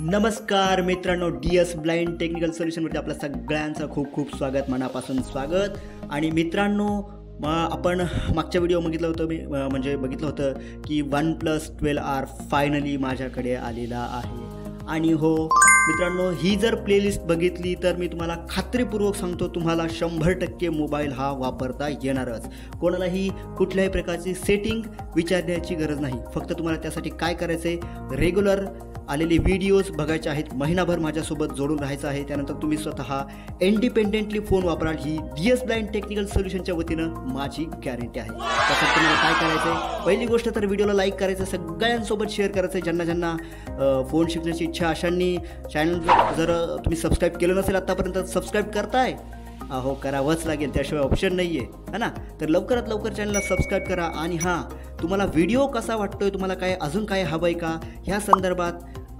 नमस्कार मित्रांनो, DS blind technical सोल्युशनमध्ये आपलं सगळ्यांचं खूप खूप स्वागत, मनापासून स्वागत. आणि मित्रांनो, आपण मागच्या व्हिडिओ बघितलं होतं की OnePlus 12R फायनली माझ्याकडे आलेला आहे. आणि हो मित्रांनो, ही जर प्लेलिस्ट बघितली तर मी तुम्हाला खात्रीपूर्वक सांगतो, तुम्हाला 100% मोबाईल हा वापरता येणारच. कोणालाही कुठल्याही प्रकारची सेटिंग विचारण्याची गरज नाही. फक्त तुम्हाला त्यासाठी काय करायचं आहे, रेग्युलर आलेले व्हिडिओज बघायचे आहेत, महिनाभर माझ्यासोबत जोडून राहायचं आहे. त्यानंतर तुम्ही स्वतः इंडिपेंडेंटली फोन वापराल, ही DS ब्लाइंड टेक्निकल सोल्युशनच्या वतीनं माझी गॅरंटी आहे. त्यासाठी तुम्हाला काय करायचं आहे, पहिली गोष्ट तर व्हिडिओला लाईक करायचं, सगळ्यांसोबत शेअर करायचं. ज्यांना फोन शिकण्याची इच्छा अशांनी चॅनल जर तुम्ही सबस्क्राईब केलं नसेल आत्तापर्यंत, सबस्क्राईब करताय, अहो करावंच लागेल, त्याशिवाय ऑप्शन नाही आहे ना. तर लवकरात लवकर चॅनलला सबस्क्राईब करा. आणि हां, तुम्हाला व्हिडिओ कसा वाटतोय, तुम्हाला काय अजून काय हवं आहे का, ह्या संदर्भात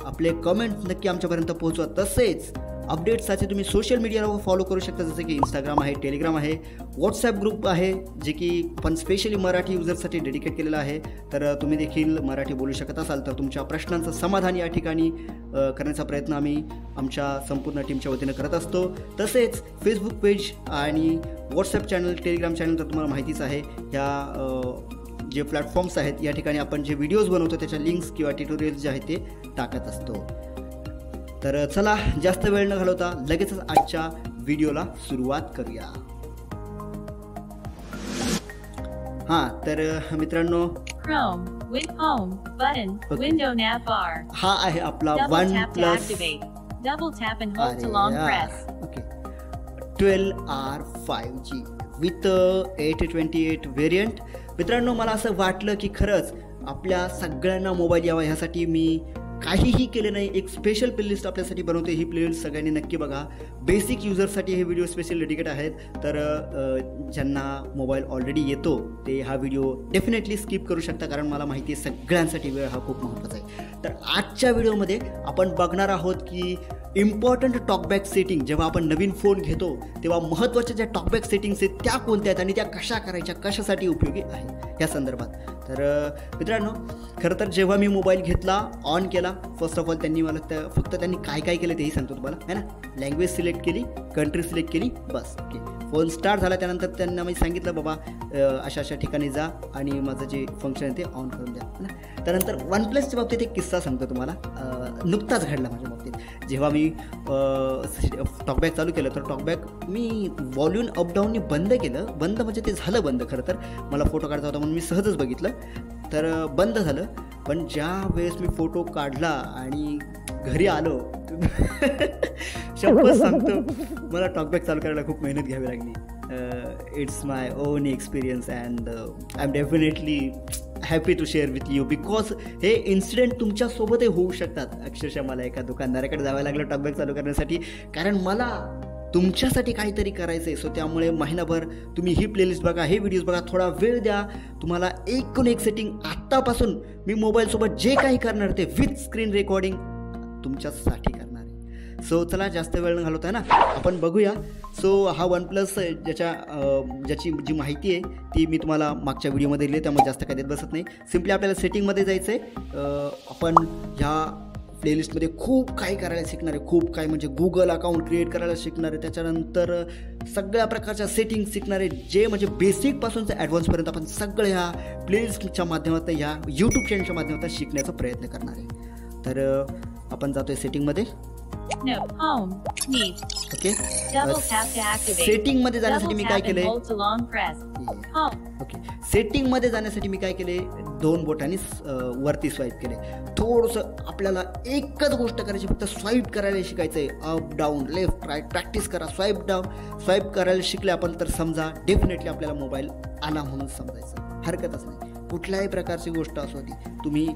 आपले कमेंट नक्की आमच्यापर्यंत पोहोचवा. तसेच अपडेट्ससाठी तुम्ही सोशल मीडियावर फॉलो करू शकता, जसं की इंस्टाग्राम आहे, टेलिग्राम आहे, व्हॉट्सॲप ग्रुप आहे, जे की पण स्पेशली मराठी युजर्ससाठी डेडिकेट केलेलं आहे. तर तुम्ही देखील मराठी बोलू शकत असाल तर तुमच्या प्रश्नांचं समाधान या ठिकाणी करण्याचा प्रयत्न आम्ही आमच्या संपूर्ण टीमच्या वतीनं करत असतो. तसेच फेसबुक पेज आणि व्हॉट्सॲप चॅनल, टेलिग्राम चॅनल तर तुम्हाला माहितीच आहे. ह्या जे प्लॅटफॉर्म्स आहेत, या ठिकाणी आपण जे व्हिडिओज बनवतो त्याच्या लिंक्स किंवा ट्युटोरियल्स जे आहेत ते टाकत असतो. तर चला, जास्त वेळ न घालवता लगेचच आजच्या व्हिडिओला सुरुवात करूया. हां, तर मित्रांनो, Chrome with home button, window nav bar. हा आहे आपला OnePlus. Double tap and hold to long press. Okay, 12R 5G with 828 variant. मित्रांनो, मला असं वाटलं की खरंच आपल्या सगळ्यांना मोबाईल यावा, ह्यासाठी मी काहीही केलं नाही. एक स्पेशल प्लेलिस्ट आपल्यासाठी बनवते. ही प्लेलिस्ट सगळ्यांनी नक्की बघा. बेसिक युजर्ससाठी हे व्हिडिओ स्पेशल डेडिकेट आहेत. तर ज्यांना मोबाईल ऑलरेडी येतो ते हा व्हिडिओ डेफिनेटली स्किप करू शकता, कारण मला माहिती आहे सगळ्यांसाठी वेळ हा खूप महत्त्वाचा आहे. तर आजच्या व्हिडिओमध्ये आपण बघणार आहोत की इम्पॉर्टंट टॉकबॅक सेटिंग, जेव्हा आपण नवीन फोन घेतो तेव्हा महत्त्वाच्या ज्या टॉकबॅक सेटिंग्स आहेत त्या कोणत्या आहेत आणि त्या कशा करायच्या, कशासाठी उपयोगी आहे या संदर्भात. तर मित्रांनो, खरं तर जेव्हा मी मोबाईल घेतला, ऑन केला, फर्स्ट ऑफ ऑल त्यांनी मला फक्त काय काय केलं तेही सांगतो तुम्हाला, है ना. लँग्वेज सिलेक्ट केली, कंट्री सिलेक्ट केली, बस. ओके, फोन स्टार्ट झाला. त्यानंतर त्यांना मी सांगितलं, बाबा अशा ठिकाणी जा आणि माझं जे फंक्शन आहे ते ऑन करून द्या, है ना. त्यानंतर OnePlusच्या बाबतीत एक किस्सा सांगतो तुम्हाला, नुकताच घडला माझ्या बाबतीत. जेव्हा मी टॉकबॅक चालू केलं तर टॉकबॅक मी व्हॉल्यूम अपडाऊनने बंद केलं. बंद म्हणजे ते झालं बंद, खरं तर मला फोटो काढता होता म्हणून मी सहजच बघितलं, तर बंद झालं. पण ज्या वेळेस मी फोटो काढला आणि घरी आलो, शपथ सांगतो, मला टॉकबॅक चालू करायला खूप मेहनत घ्यावी लागली. It's my own experience and I am definitely happy to share with you, because हे इन्सिडेंट तुमच्यासोबतही होऊ शकतात. अक्षरशः मला एका दुकानदाराकडे जावं लागलं टॉकबॅक चालू करण्यासाठी, कारण मला तुमच्यासाठी काहीतरी करायचं आहे. सो त्यामुळे महिनाभर तुम्ही ही प्लेलिस्ट बघा, हे व्हिडिओज बघा, थोडा वेळ द्या. तुम्हाला एकूण एक सेटिंग आत्तापासून मी मोबाईलसोबत जे काही करणार ते विथ स्क्रीन रेकॉर्डिंग तुमच्यासाठी करणार आहे. सो चला, जास्त वेळ न घालवता ना, आपण बघूया. सो हा OnePlus ज्याची जी माहिती आहे ती मी तुम्हाला मागच्या व्हिडिओमध्ये दिली, त्यामुळे जास्त काय देत बसत नाही. सिम्पली आपल्याला सेटिंगमध्ये जायचं आहे. आपण ह्या प्लेलिस्टमध्ये खूप काही करायला शिकणार आहे, खूप काही म्हणजे गुगल अकाउंट क्रिएट करायला शिकणार आहे. त्याच्यानंतर सगळ्या प्रकारच्या सेटिंग शिकणार आहे, जे म्हणजे बेसिकपासूनचं ॲडव्हान्सपर्यंत आपण सगळं ह्या प्लेलिस्टच्या माध्यमातून, ह्या यूट्यूब चॅनलच्या माध्यमातून शिकण्याचा प्रयत्न करणार आहे. तर आपण जातोय सेटिंगमध्ये. ओके, सेटिंगमध्ये जाण्यासाठी मी काय केलंय, ओके, सेटिंगमध्ये जाण्यासाठी मी काय केले, 2 बोटांनी वरती स्वाईप केले. थोडंसं आपल्याला एकच गोष्ट करायची, फक्त स्वाईप करायला शिकायचं आहे. Up down, left right practice करा. स्वाईप करायला शिकले आपण तर समजा डेफिनेटली आपल्याला मोबाईल आला म्हणून समजायचं, हरकतच नाही. कुठल्याही प्रकारची गोष्ट असो ती तुम्ही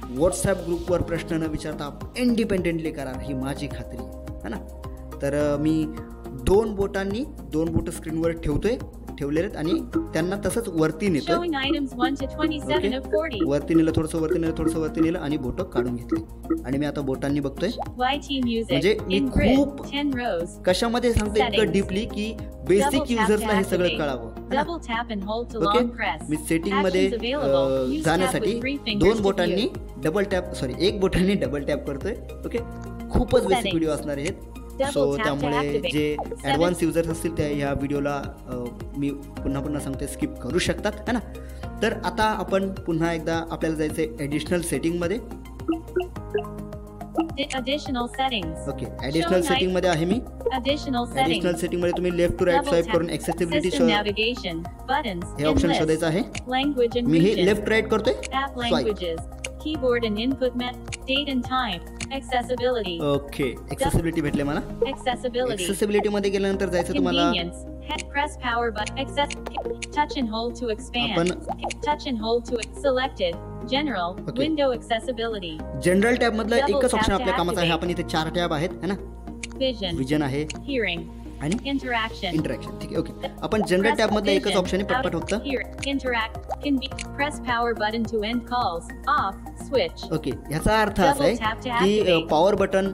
व्हॉट्सॲप ग्रुपवर प्रश्न न विचारता इंडिपेंडेंटली करा, ही माझी खात्री आहे ना. तर मी 2 बोटं स्क्रीनवर ठेवलेले आहेत आणि त्यांना तसंच वरती नेतो. वरती नेलं, थोडंसं वरती नेलं आणि बोटं काढून घेतली. आणि मी आता बोटांनी बघतोय, म्हणजे मी खूप कशामध्ये सांगतो इतकं डीपली की बेसिक युजर्सला हे सगळं कळावं. ओके, मी सेटिंगमध्ये जाण्यासाठी 2 बोटांनी एक बोटाने डबल टॅप करतोय. ओके, खूपच बेसिक व्हिडिओ असणार आहेत. सो त्यामुळे जे ॲडव्हान्स युजर्स असतील त्या ह्या व्हिडिओला मी पुन्हा सांगते स्किप करू शकतात है ना. तर आता आपण पुन्हा एकदा आपल्याला जायचं आहे ॲडिशनल सेटिंगमध्ये. ओके, ॲडिशनल सेटिंगमध्ये आहे मी. ॲडिशनल सेटिंगमध्ये तुम्ही लेफ्ट टू राईट स्वाईप करून ॲक्सेसिबिलिटी हे ऑप्शन शोधायचं आहे. मी हे लेफ्ट राईट करतोय swipe. Keyboard and input date and time. Accessibility. Okay, accessibility भेटले मला. ॲक्सेसिबिलिटी मध्ये गेल्यानंतर जायचं तुम्हाला. Press power button. Touch and hold to expand. Touch and hold to selected. General. Window accessibility. General tab मधलं एकच option आपल्या कामाचं आहे. आपण इथे 4 टॅब आहेत है ना. विजन आहे, हिअरिंग आणि इंटरॅक्शन. ठीक आहे. ओके, आपण जनरल टॅब मधलं एकच ऑप्शन आहे पटपट फक्त. Interact can be press power button to end calls off switch. Okay, ह्याचा अर्थ असा आहे की पॉवर बटन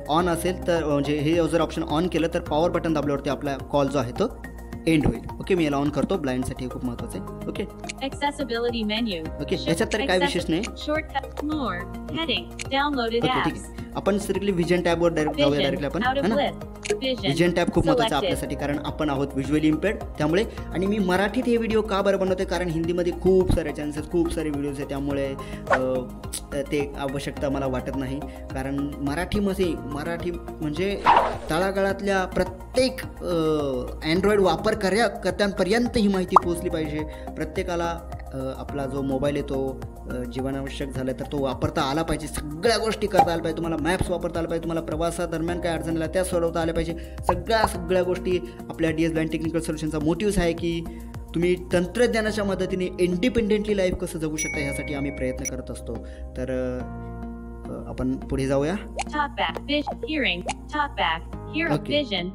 ऑन असेल तर म्हणजे हे जर ऑप्शन ऑन केलं तर पॉवर बटन दाबल्यावरती आपला कॉल जो आहे तो एंड होईल. ओके, मी याला ऑन करतो. ब्लाइंडसाठी खूप महत्त्वाचं आहे. Okay, accessibility menu. ओके, याच्यात तर काय विशेष नाही. शॉर्टकट मोर हेडिंग डाउनलोडेड ॲप्स. ठीक आहे, आपण स्ट्रिक्टली विजन टॅबवर जाऊया डायरेक्टली आपण है ना. विजन टॅब खूप महत्त्वाचं आपल्यासाठी कारण आपण आहोत व्हिज्युअली इम्पेअर्ड. त्यामुळे आणि मी मराठीत हे व्हिडिओ का बरं बनवते कारण हिंदीमध्ये खूप सारे चान्सेस, खूप सारे व्हिडिओज आहेत. त्यामुळे ते आवश्यकता मला वाटत नाही. कारण मराठी म्हणजे तळागाळातल्या प्रत्येक अँड्रॉइड वापरकर्त्यांपर्यंत ही माहिती पोहोचली पाहिजे. प्रत्येकाला आपला जो मोबाईल आहे तो जीवनावश्यक झाला तर तो वापरता आला पाहिजे. सगळ्या गोष्टी करता आल्या पाहिजे. तुम्हाला मॅप्स वापरता आला पाहिजे. तुम्हाला प्रवासादरम्यान काय अडचण आल्या त्या सोडवता आल्या पाहिजे. सगळ्या गोष्टी आपल्या DS ब्लाइंड टेक्निकल सोल्युशनचा मोटिव्ह आहे की तुम्ही तंत्रज्ञानाच्या मदतीने इंडिपेंडेंटली लाईफ कसं जगू शकता ह्यासाठी आम्ही प्रयत्न करत असतो. तर आपण पुढे जाऊया. Talkback, vision, hearing, talkback, hear vision,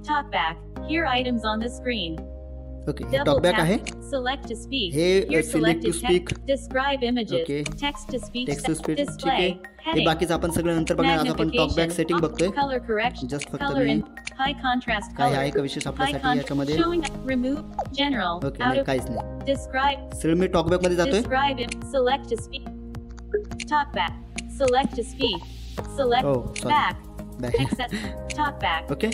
talkback, hear items on the screen. Okay, हे टॉकबॅक आहे. Select to speak. हे select to speak. Describe images. Okay, text to speech. ठीक आहे. हे बाकीचं आपण सगळं नंतर बघणार. आता आपण टॉकबॅक सेटिंग बघतोय. Color correction. जस्ट फक्त मी high contrast color. काय आहे का विशेष आपल्यासाठी याच्यामध्ये. Remove general. ओके, नाही काहीच नाही. Describe. सरळ मी टॉकबॅक मध्ये जातोय. Describe it. Select to speak. Talkback. Select to speak. Select back. Talkback. Okay,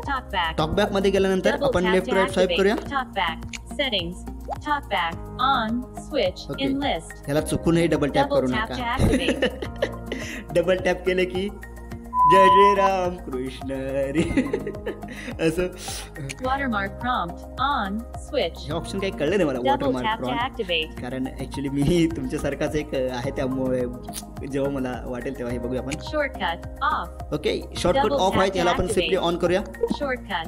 Talkback. Talkback मध्ये गेल्यानंतर आपण लेफ्ट टू राईट स्वाईप करूया. Talkback. Settings. Talkback. On. Switch. Okay. In list. ह्याला चुकूनही डबल टॅप करू Double tap to नका. activate. Double tap केलं की जय राम कृष्ण हरी असं. Watermark prompt. On. Switch. हे ऑप्शन काही कळलं नाही मला. Double watermark tap to prompt activate. कारण ऍक्च्युली मी तुमच्यासारखाच एक आहे त्यामुळे जेव्हा मला वाटेल तेव्हा हे बघूया आपण. Shortcut. Off. Okay, shortcut Double of tap आहे to याला आपण activate. सिम्पली ऑन करूया. Shortcut.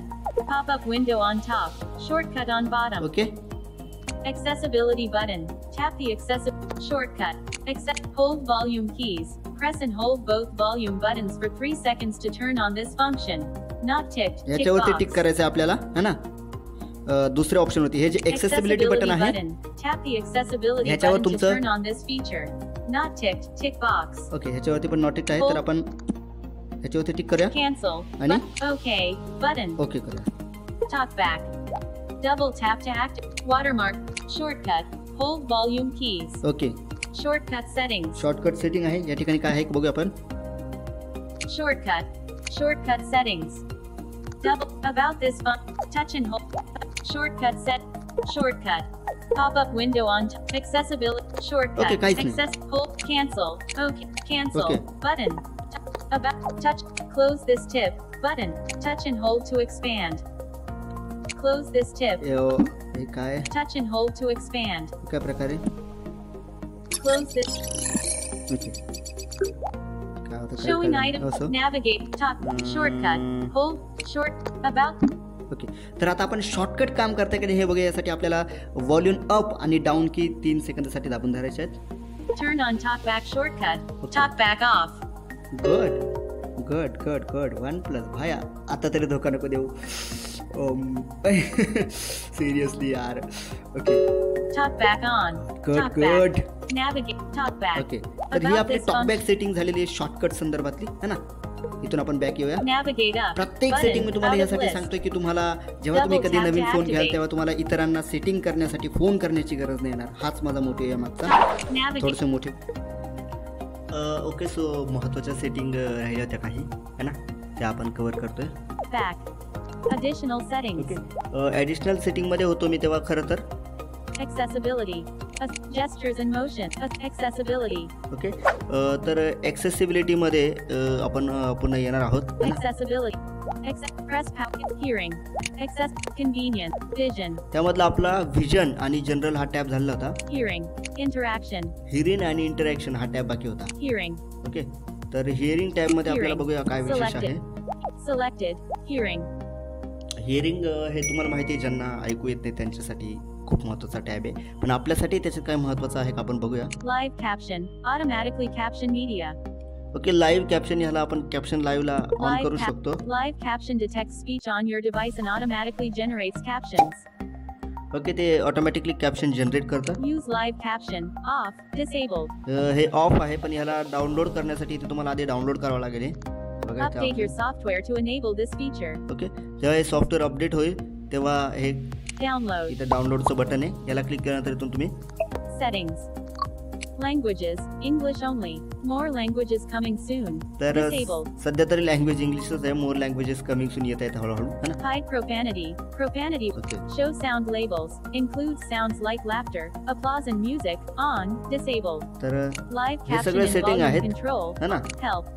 Pop-up window on top. Shortcut on bottom. Okay, Accessibility button. Tap the shortcut. Hold volume keys. Press and hold both volume buttons for 3 seconds to turn on this function. Not ticked. Tick याच्यावरती box. Tick करायचं आहे आपल्याला है ना. दुसरे option होती हे जे एक्सेसिबिलिटी बटन आहे. Tap the accessibility ह्याच्यावर button to तुमचं turn on this feature. Not ticked. Tick box. Okay, ह्याच्यावरती पण नॉट टिक आहे तर आपण ह्याच्यावरती टिक करूया Cancel. आणि Okay button. ओके करूया. Talkback. Double tap to activate. Watermark. Shortcut. Hold volume keys. Okay, Shortcut settings. Shortcut setting आहे. या ठिकाणी काय आहे बघूया आपण. Shortcut. Shortcut settings. Double about this touch and hold. Shortcut set. Shortcut. Pop-up window on accessibility. Shortcut. Okay, काहीच नाही. Hold. Cancel. Okay. Cancel. Okay. Button. About touch. Close this tip. Button. Touch and hold to expand. Close this tip. हे काय Touch and hold to expand. काय प्रकारे. Close this. Okay, काय होतं Showing काय item. असं. Navigate. Top. Shortcut. Hold. Short. About. Okay, तर आता आपण शॉर्टकट काम करता की हे बघूया. यासाठी आपल्याला व्हॉल्यूम अप आणि डाऊन की 3 सेकंदासाठी दाबून धरायचे आहेत. Turn on talkback shortcut. Okay. Talkback off. Good. 1+ भाया आता तरी धोका नको देऊ. सिरियसली यार. Okay, Talkback on. Good. Talkback. Navigate. Talkback. Okay, तर ही आपली टॉकबॅक सेटिंग झालेली आहे शॉर्टकट संदर्भातली है ना. इथून आपण बॅक येऊया. Navigate up. प्रत्येक Button. सेटिंग मी तुम्हाला Out of यासाठी list. सांगतोय की तुम्हाला जेव्हा तुम्ही Double कधी tap नवीन to फोन घ्याल activate. तेव्हा तुम्हाला इतरांना सेटिंग करण्यासाठी फोन करण्याची गरज नाही येणार. हाच माझा मोटिव्ह आहे मागचा. Navigate. थोडंसं मोठे ओके, सो महत्त्वाच्या सेटिंग राहिल्या त्या काही है ना, त्या आपण कव्हर करतोय. Back. Additional settings. Okay, additional सेटिंगमध्ये होतो मी तेव्हा खरं तर. Accessibility. Gestures and motion. Accessibility. Okay, तर ॲक्सेसिबिलिटीमध्ये आपण पुन्हा येणार आहोत है ना. Accessibility. Press power. Hearing. Convenient. Vision. त्यामधला आपला व्हिजन आणि जनरल हा टॅब झालेला होता. Hearing. Interaction. हिअरिंग आणि इंटरॅक्शन हा टॅब बाकी होता. Hearing. ओके, तर हिअरिंग टॅबमध्ये आपल्याला बघूया काय विशेष आहे. Selected. Hearing. हिअरिंग हे तुम्हाला माहिती आहे, ज्यांना ऐकू येत नाही त्यांच्यासाठी खूप महत्त्वाचा टॅब आहे, पण आपल्यासाठी त्याच्यात काय महत्त्वाचं आहे का आपण बघूया. Live caption. Automatically caption media. Okay, live caption ह्याला आपण कॅप्शन लाईव्हला ऑन Live करू शकतो. Live caption detects speech on your device and automatically generates captions. Okay, ते ऑटोमॅटिकली कॅप्शन जनरेट करतं. Use live caption. Off. Disabled. हे of आहे, पण ह्याला डाउनलोड करण्यासाठी इथे तुम्हाला आधी डाउनलोड करावं लागेल. हे बघा इथे Update your software to enable this feature. Okay, जेव्हा हे सॉफ्टवेअर अपडेट होईल तेव्हा हे Download. इथे डाउनलोडचं बटन आहे, याला क्लिक केल्यानंतर इथून तुम्ही Settings. Languages. English only. More languages coming soon. तर Disabled. सध्या तरी लँग्वेज इंग्लिशच आहे. मोर लँग्वेजेस कमिंग सून येत आहेत हळूहळू है ना. Hide profanity. Profanity. Okay. Show sound labels. Includes sounds like laughter, applause and music. On. Disabled. तर Live हे caption सगळे and setting volume आहेत control. है ना. Help.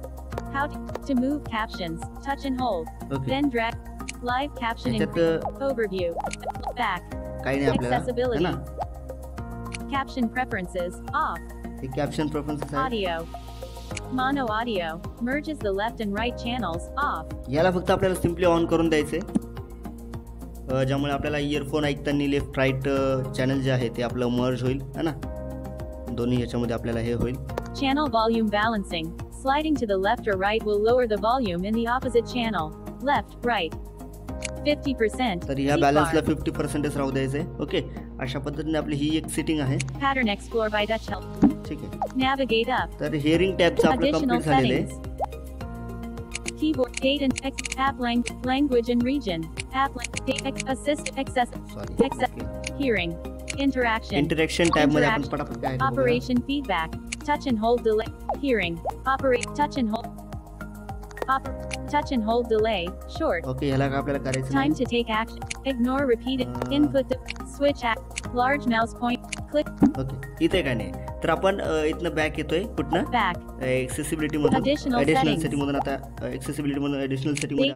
How to move captions. Touch and hold. Okay, Then drag. Live caption ह्याच्यात overview. Back. काही नाही आपल्याला है Accessibility. ना. Caption preferences. Off. हे कॅप्शन प्रेफरन्सेस आहे. Audio. Mono audio. Merges the left and right channels. Off. याला फक्त आपल्याला सिम्पली ऑन करून द्यायचे, ज्यामुळे आपल्याला इयरफोन ऐकताना लेफ्ट राईट चॅनल जे आहे ते आपलं मर्ज होईल है ना. दोन्ही ह्याच्यामध्ये आपल्याला हे होईल. Channel volume balancing. Sliding to the left or right will lower the volume in the opposite channel. Left, right. 50%. तर ह्या Seek बॅलन्सला bar. 50% राहू द्यायचे. ओके, अशा पद्धतीने आपली ही एक सेटिंग आहे. Pattern explore by Dutch help. ठीक आहे, Navigate up. तर हिअरिंग टॅबचं आपलं Additional कम्प्लीट झालेलं आहे. settings. Keyboard date and app language and region. Date assist access sorry, hearing interaction. Interaction टॅबमध्ये आपण Interaction. पटापट काय आहे ते बघूया. Operation feedback. Touch and hold delay. Hearing. Operate. Touch and hold. Touch and hold delay. Short. Okay, ह्याला काय आपल्याला करायचं Time नाही. to take action. Ignore repeated input. Switch act. Large mouse point. Click okay, इथे काय नाही. तर आपण इथनं बॅक येतोय कुठनं, back. ॲक्सेसिबिलिटी मधून Additional ॲडिशनल settings. सेटिंग मधून. आता ॲक्सेसिबिलिटी मधून ॲडिशनल सेटिंग मध्ये